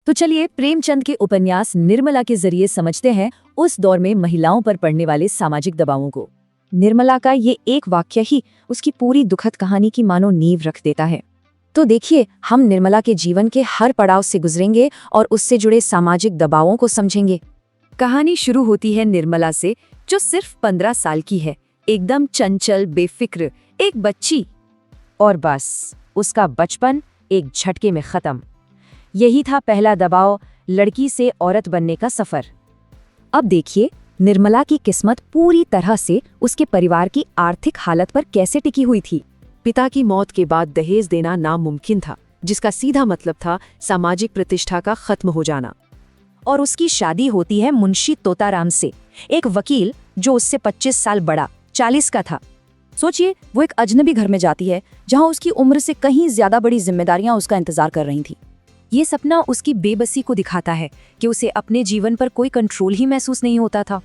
तो चलिए प्रेमचंद के उपन्यास निर्मला के जरिए समझते हैं उस दौर में महिलाओं पर पड़ने वाले सामाजिक दबावों को। निर्मला का ये एक वाक्य ही उसकी पूरी दुखद कहानी की मानो नींव रख देता है। तो देखिए, हम निर्मला के जीवन के हर पड़ाव से गुजरेंगे और उससे जुड़े सामाजिक दबावों को समझेंगे। कहानी शुरू होती है निर्मला से, जो सिर्फ 15 साल की है, एकदम चंचल, बेफिक्र, एक बच्ची। और बस उसका बचपन एक झटके में खत्म। यही था पहला दबाव, लड़की से औरत बनने का सफर। अब देखिए निर्मला की किस्मत पूरी तरह से उसके परिवार की आर्थिक हालत पर कैसे टिकी हुई थी। पिता की मौत के बाद दहेज देना नामुमकिन था, जिसका सीधा मतलब था सामाजिक प्रतिष्ठा का खत्म हो जाना। और उसकी शादी होती है मुंशी तोताराम से, एक वकील जो उससे 25 साल बड़ा, 40 का था। सोचिए, वो एक अजनबी घर में जाती है जहां उसकी उम्र से कहीं ज्यादा बड़ी जिम्मेदारियां उसका इंतजार कर रही थीं। ये सपना उसकी बेबसी को दिखाता है कि उसे अपने जीवन पर कोई कंट्रोल ही महसूस नहीं होता था।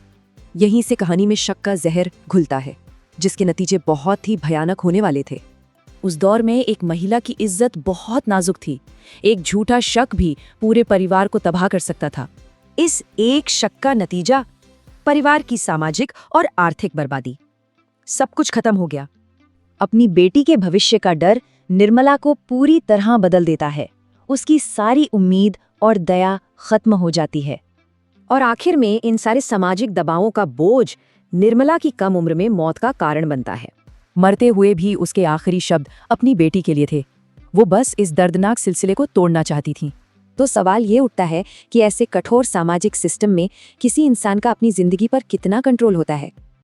यहीं से कहानी में शक का जहर घुलता है, जिसके नतीजे बहुत ही भयानक होने वाले थे। उस दौर में एक महिला की इज्जत बहुत नाजुक थी। एक झूठा शक भी पूरे परिवार को तबाह कर सकता था। इस एक शक का नतीजा, परिवार की सामाजिक और आर्थिक बर्बादी। सब कुछ खत्म हो गया। अपनी बेटी के भविष्य का डर निर्मला को पूरी तरह बदल देता है। उसकी सारी उम्मीद और दया खत्म हो जाती है। और आखिर में इन सारे सामाजिक दबावों का बोझ निर्मला की कम उम्र में मौत का कारण बनता है। मरते हुए भी उसके आखिरी शब्द अपनी बेटी के लिए थे। वो बस इस दर्दनाक सिलसिले को तोड़ना चाहती थी। तो सवाल ये उठता है कि ऐसे कठोर सामाजिक सिस्टम में किसी इंसान का अपनी जिंदगी पर कितना कंट्रोल होता है।